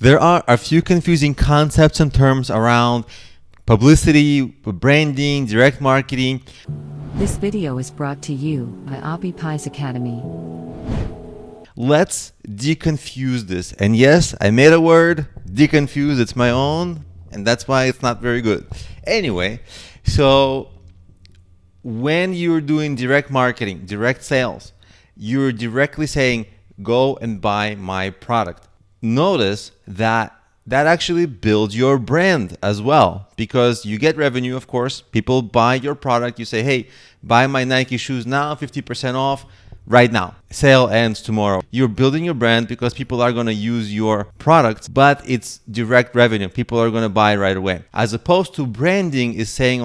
There are a few confusing concepts and terms around publicity, branding, direct marketing. This video is brought to you by Abhi Pai's Academy. Let's deconfuse this. And yes, I made a word, deconfuse, it's my own, and that's why it's not very good. Anyway, so when you're doing direct marketing, direct sales, you're directly saying, go and buy my product. Notice that actually builds your brand as well, because you get revenue, of course. People buy your product. You say, hey, buy my Nike shoes now, 50% off right now. Sale ends tomorrow. You're building your brand because people are going to use your products, but it's direct revenue. People are going to buy right away. As opposed to branding is saying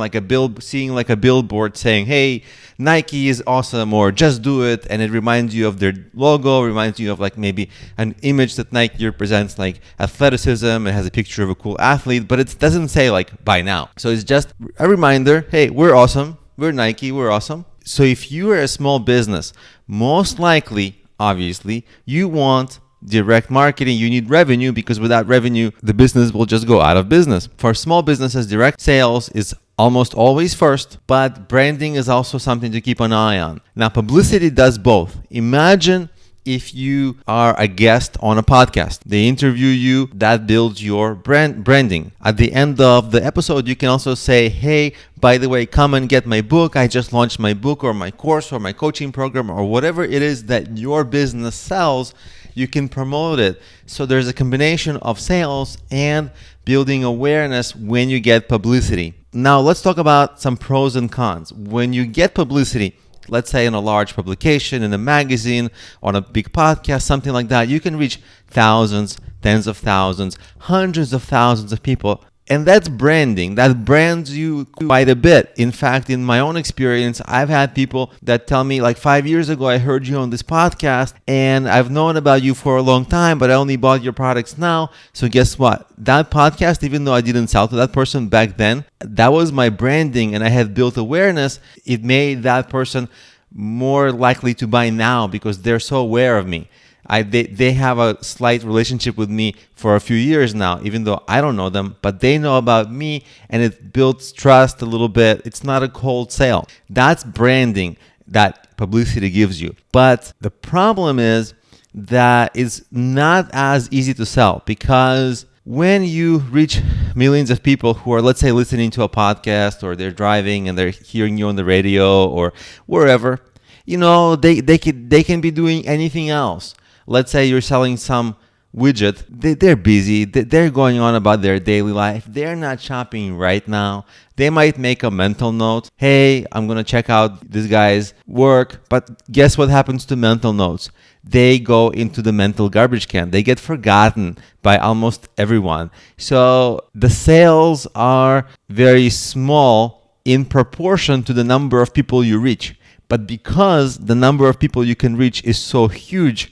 seeing like a billboard saying, hey, Nike is awesome, or just do it. And it reminds you of their logo, reminds you of like maybe an image that Nike represents, like athleticism. It has a picture of a cool athlete, but it doesn't say like buy now. So it's just a reminder, hey, we're awesome. We're Nike, we're awesome. So if you are a small business, most likely, obviously, you want direct marketing. You need revenue, because without revenue, the business will just go out of business. For small businesses, direct sales is almost always first, but branding is also something to keep an eye on. Now, publicity does both. Imagine if you are a guest on a podcast. They interview you, that builds your branding. At the end of the episode, you can also say, hey, by the way, come and get my book. I just launched my book or my course or my coaching program or whatever it is that your business sells. You can promote it. So there's a combination of sales and building awareness when you get publicity. Now let's talk about some pros and cons. When you get publicity, let's say in a large publication, in a magazine, on a big podcast, something like that, you can reach thousands, tens of thousands, hundreds of thousands of people. And that's branding. That brands you quite a bit. In fact, in my own experience, I've had people that tell me, like 5 years ago, I heard you on this podcast and I've known about you for a long time, but I only bought your products now. So guess what? That podcast, even though I didn't sell to that person back then, that was my branding and I had built awareness. It made that person more likely to buy now because they're so aware of me. They have a slight relationship with me for a few years now, even though I don't know them, but they know about me and it builds trust a little bit. It's not a cold sale. That's branding that publicity gives you. But the problem is that it's not as easy to sell, because when you reach millions of people who are, let's say, listening to a podcast, or they're driving and they're hearing you on the radio or wherever, they can be doing anything else. Let's say you're selling some widget. They're busy. They're going on about their daily life. They're not shopping right now. They might make a mental note. Hey, I'm going to check out this guy's work. But guess what happens to mental notes? They go into the mental garbage can. They get forgotten by almost everyone. So the sales are very small in proportion to the number of people you reach. But because the number of people you can reach is so huge,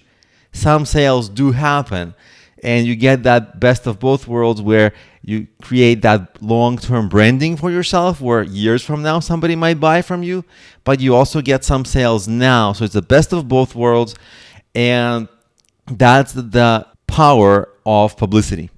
some sales do happen, and you get that best of both worlds where you create that long-term branding for yourself where years from now somebody might buy from you, but you also get some sales now. So it's the best of both worlds, and that's the power of publicity.